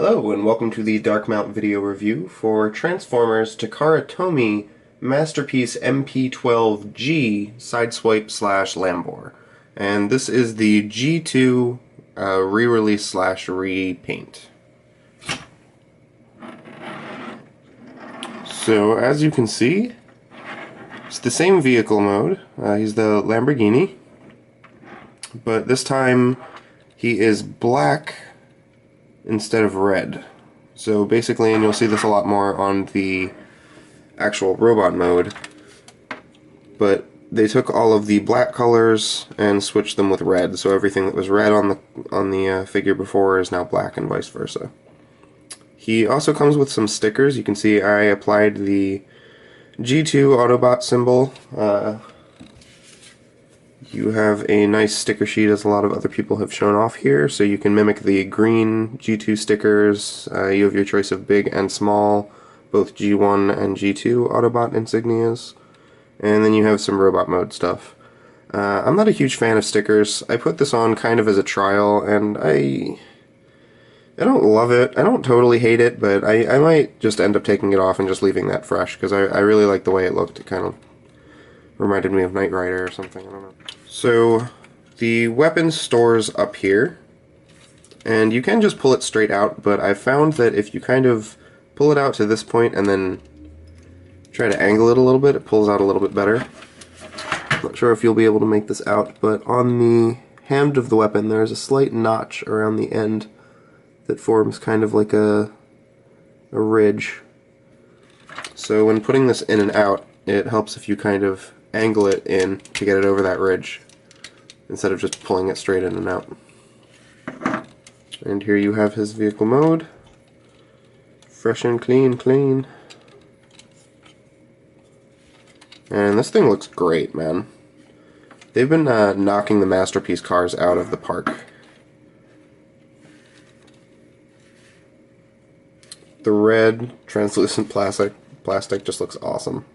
Hello and welcome to the Dark Mount video review for Transformers Takara Tomy Masterpiece MP-12G Sideswipe slash Lambor. And this is the G2 re-release slash repaint. So as you can see, it's the same vehicle mode. He's the Lamborghini, but this time he is black instead of red. So basically, and you'll see this a lot more on the actual robot mode, but they took all of the black colors and switched them with red, so everything that was red on the figure before is now black and vice versa. He also comes with some stickers. You can see I applied the G2 Autobot symbol. You have a nice sticker sheet, as a lot of other people have shown off here, so you can mimic the green G2 stickers. You have your choice of big and small, both G1 and G2 Autobot insignias. And then you have some robot mode stuff. I'm not a huge fan of stickers. I put this on kind of as a trial, and I don't love it. I don't totally hate it, but I might just end up taking it off and just leaving that fresh, because I really like the way it looked. It kind of reminded me of Knight Rider or something, I don't know. So, the weapon store's up here, and you can just pull it straight out, but I've found that if you kind of pull it out to this point and then try to angle it a little bit, it pulls out a little bit better. Not sure if you'll be able to make this out, but on the hand of the weapon there's a slight notch around the end that forms kind of like a ridge. So when putting this in and out, it helps if you kind of angle it in to get it over that ridge instead of just pulling it straight in and out. And here you have his vehicle mode. Fresh and clean. And this thing looks great, man. They've been knocking the Masterpiece cars out of the park. The red translucent plastic just looks awesome.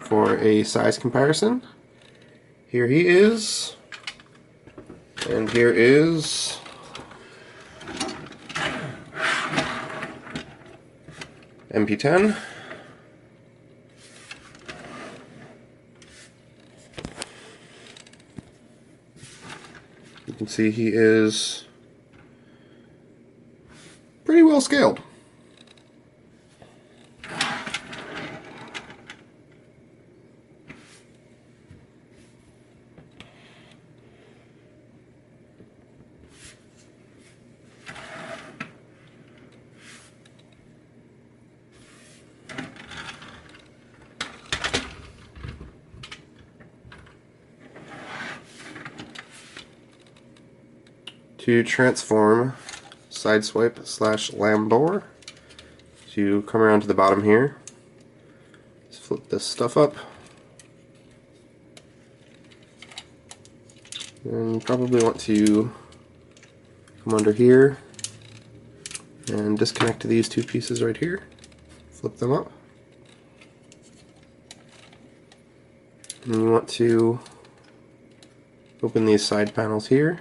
For a size comparison, here he is, and here is MP-10. You can see he is pretty well scaled. To transform Sideswipe slash Lambor, to come around to the bottom here, just flip this stuff up, and you probably want to come under here and disconnect these two pieces right here, flip them up, and you want to open these side panels here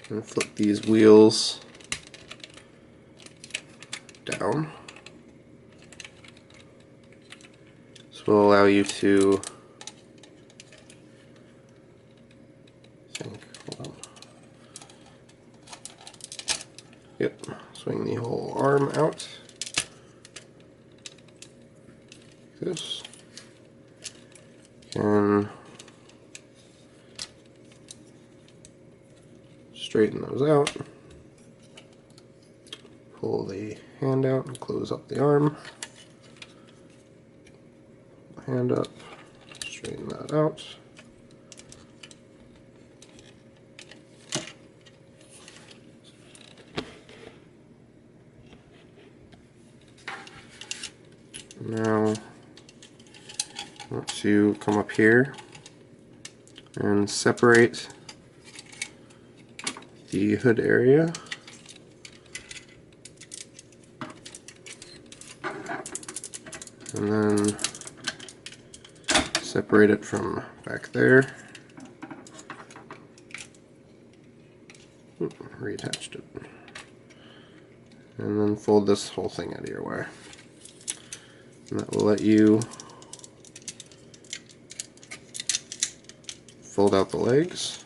and flip these wheels down. This will allow you to swing the whole arm out. This can straighten those out, pull the hand out and close up the arm, hand up, straighten that out. Now I want to come up here and separate the hood area and then separate it from back there. Reattached it. And then fold this whole thing out of your way. And that will let you fold out the legs.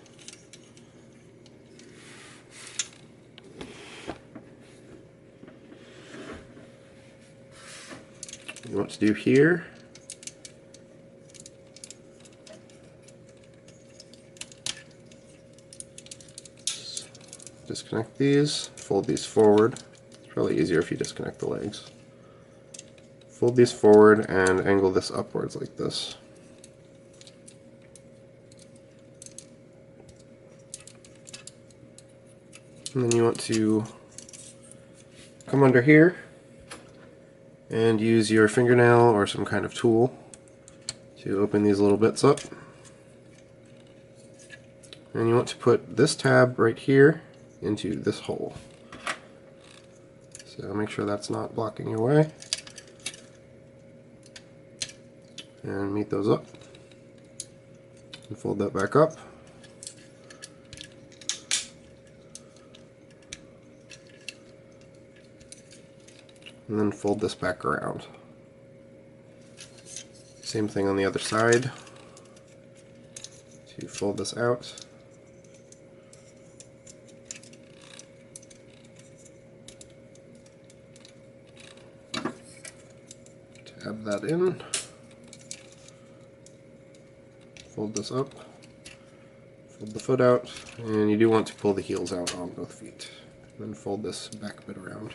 What you want to do here is disconnect these, fold these forward. It's probably easier if you disconnect the legs. Fold these forward and angle this upwards like this. And then you want to come under here and use your fingernail or some kind of tool to open these little bits up. And you want to put this tab right here into this hole. So make sure that's not blocking your way. And meet those up. And fold that back up. And then fold this back around. Same thing on the other side. To fold this out. Tab that in. Fold this up. Fold the foot out. And you do want to pull the heels out on both feet. Then fold this back bit around.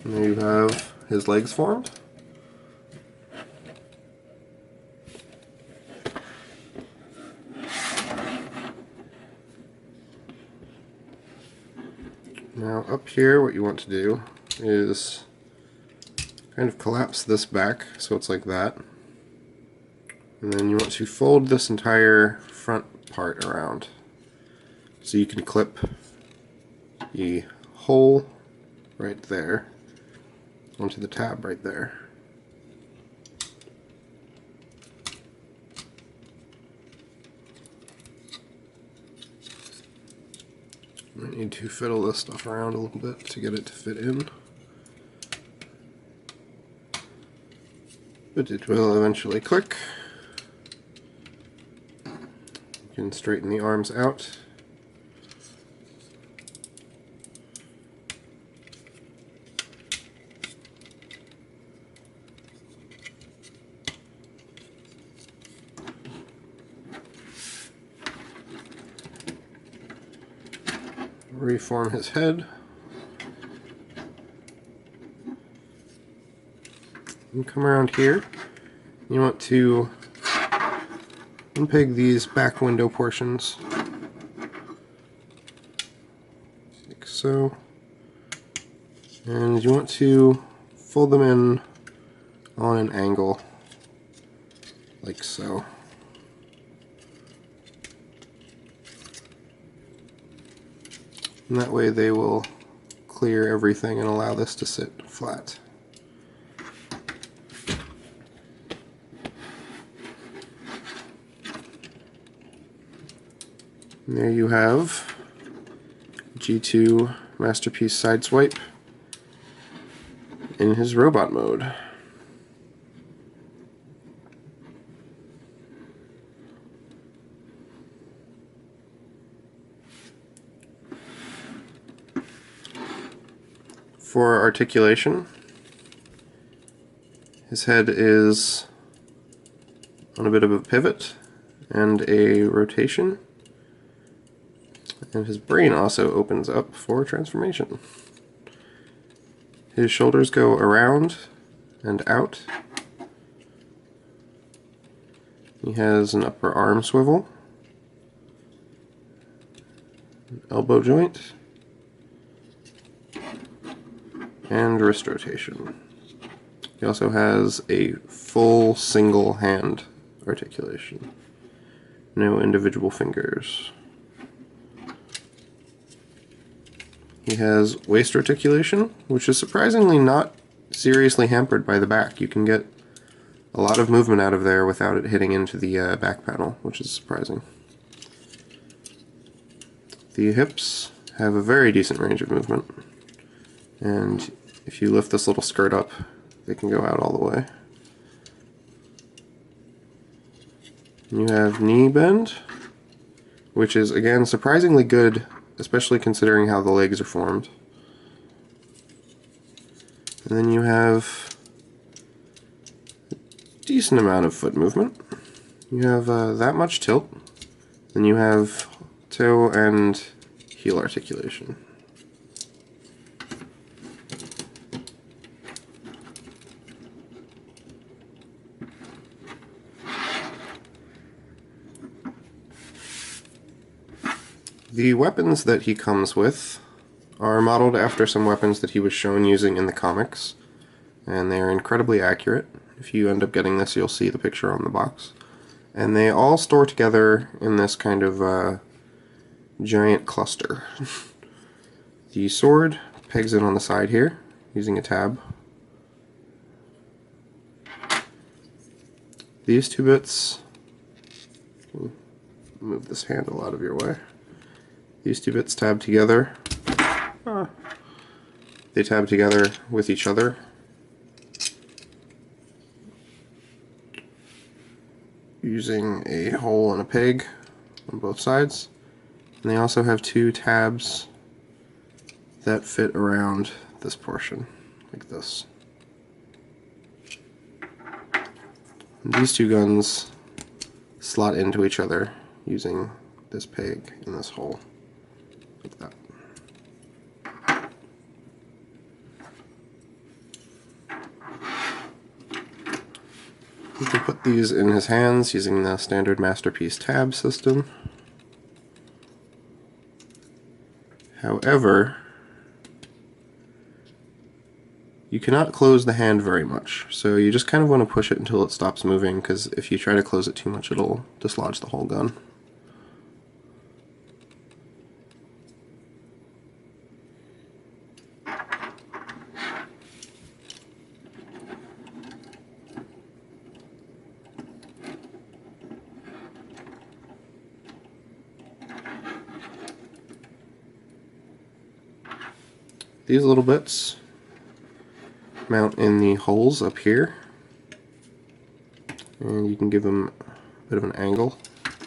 And there you have his legs formed. Now up here what you want to do is kind of collapse this back so it's like that. And then you want to fold this entire front part around so you can clip the hole right there onto the tab right there. I need to fiddle this stuff around a little bit to get it to fit in. But it will eventually click. You can straighten the arms out. Reform his head. And come around here. You want to unpeg these back window portions, like so. And you want to fold them in on an angle, like so. And that way they will clear everything and allow this to sit flat. And there you have G2 Masterpiece Sideswipe in his robot mode. For articulation, his head is on a bit of a pivot and a rotation, and his brain also opens up for transformation. His shoulders go around and out. He has an upper arm swivel, an elbow joint, and wrist rotation. He also has a full single hand articulation. No individual fingers. He has waist articulation, which is surprisingly not seriously hampered by the back. You can get a lot of movement out of there without it hitting into the back panel, which is surprising. The hips have a very decent range of movement, and if you lift this little skirt up, they can go out all the way. You have knee bend, which is, again, surprisingly good, especially considering how the legs are formed. And then you have a decent amount of foot movement. You have that much tilt. Then you have toe and heel articulation. The weapons that he comes with are modeled after some weapons that he was shown using in the comics, and they are incredibly accurate. If you end up getting this, you'll see the picture on the box. And they all store together in this kind of giant cluster. The sword pegs it on the side here, using a tab. These two bits, move this handle out of your way. These two bits tab together. They tab together with each other. Using a hole and a peg on both sides. And they also have two tabs that fit around this portion, like this. And these two guns slot into each other using this peg in this hole, like that. You can put these in his hands using the standard Masterpiece tab system. However, you cannot close the hand very much, so you just kind of want to push it until it stops moving, because if you try to close it too much, it'll dislodge the whole gun. These little bits mount in the holes up here, and you can give them a bit of an angle,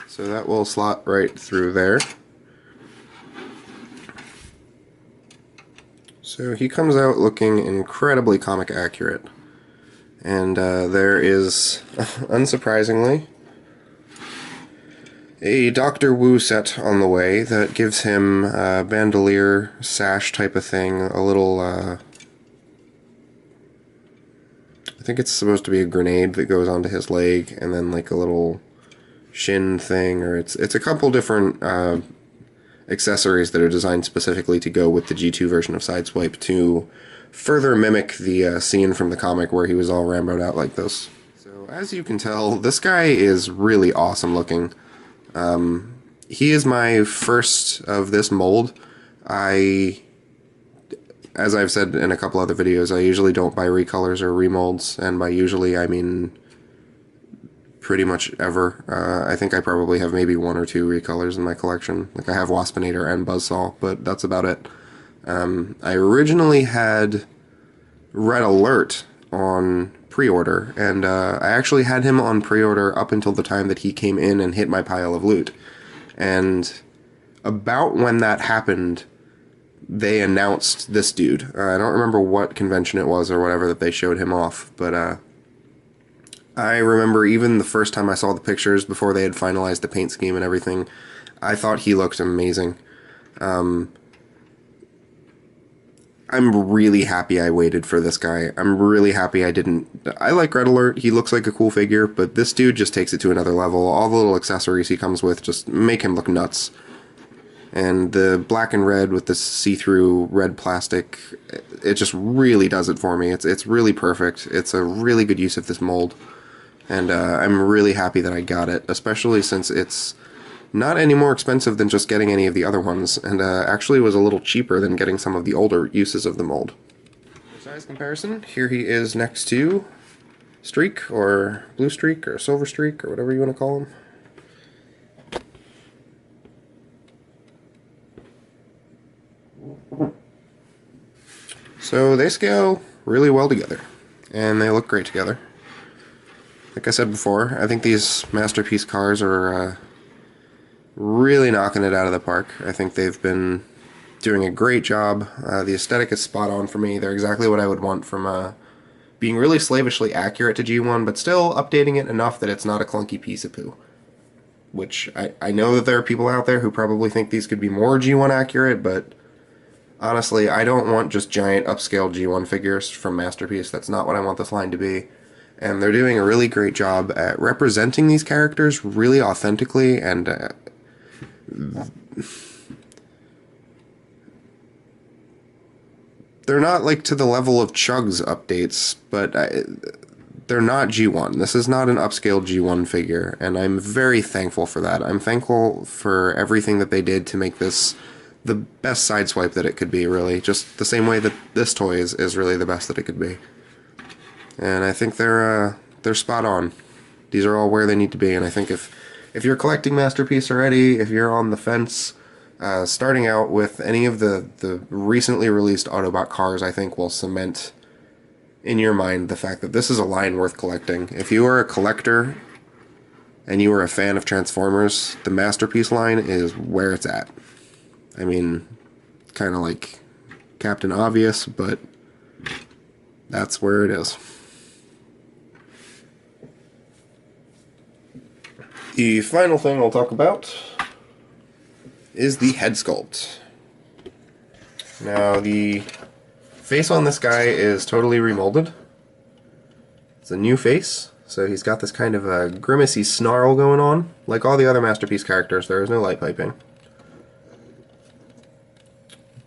so that will slot right through there. So he comes out looking incredibly comic accurate, and there is, unsurprisingly, a Dr. Wu set on the way that gives him a bandolier sash type of thing, a little, I think it's supposed to be a grenade that goes onto his leg, and then like a little shin thing, or it's a couple different accessories that are designed specifically to go with the G2 version of Sideswipe to further mimic the scene from the comic where he was all ramboed out like this. So as you can tell, this guy is really awesome looking. He is my first of this mold. As I've said in a couple other videos, I usually don't buy recolors or remolds, and by usually I mean pretty much ever. I think I probably have maybe one or two recolors in my collection. Like I have Waspinator and Buzzsaw, but that's about it. I originally had Red Alert on pre-order, and I actually had him on pre-order up until the time that he came in and hit my pile of loot. And about when that happened, they announced this dude. I don't remember what convention it was or whatever that they showed him off, but I remember even the first time I saw the pictures before they had finalized the paint scheme and everything, I thought he looked amazing. I'm really happy I waited for this guy. I'm really happy I didn't. I like Red Alert, he looks like a cool figure, but this dude just takes it to another level. All the little accessories he comes with just make him look nuts. And the black and red with this see-through red plastic, it just really does it for me. It's really perfect. It's a really good use of this mold. And I'm really happy that I got it, especially since it's not any more expensive than just getting any of the other ones, and actually was a little cheaper than getting some of the older uses of the mold. For size comparison, here he is next to streak, or blue streak, or silver streak, or whatever you want to call them. So they scale really well together, and they look great together. Like I said before, I think these Masterpiece cars are really knocking it out of the park. I think they've been doing a great job. The aesthetic is spot on for me. They're exactly what I would want from being really slavishly accurate to G1, but still updating it enough that it's not a clunky piece of poo. Which, I know that there are people out there who probably think these could be more G1 accurate, but honestly, I don't want just giant upscale G1 figures from Masterpiece. That's not what I want this line to be. And they're doing a really great job at representing these characters really authentically, and they're not like to the level of Chug's updates, but they're not G1. This is not an upscale G1 figure, and I'm very thankful for that. I'm thankful for everything that they did to make this the best Sideswipe that it could be, really. Just the same way that this toy is really the best that it could be. And I think they're spot on. These are all where they need to be, and I think if you're collecting Masterpiece already, if you're on the fence, starting out with any of the recently released Autobot cars, I think will cement in your mind the fact that this is a line worth collecting. If you are a collector and you are a fan of Transformers, the Masterpiece line is where it's at. I mean, kind of like Captain Obvious, but that's where it is. The final thing I'll talk about is the Headsculpt. Now, the face on this guy is totally remolded. It's a new face, so he's got this kind of a grimacy snarl going on. Like all the other Masterpiece characters, there is no light piping.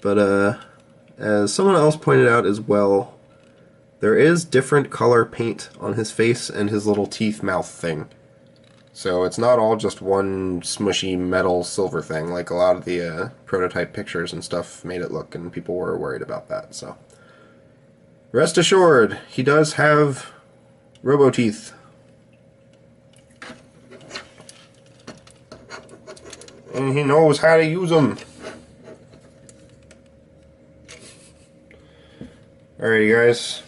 But as someone else pointed out as well, there is different color paint on his face and his little teeth mouth thing. So it's not all just one smushy metal silver thing like a lot of the prototype pictures and stuff made it look, and people were worried about that. So rest assured, he does have robo teeth. And he knows how to use them. Alrighty guys,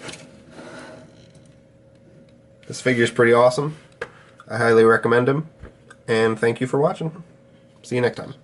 this figure's pretty awesome. I highly recommend him, and thank you for watching. See you next time.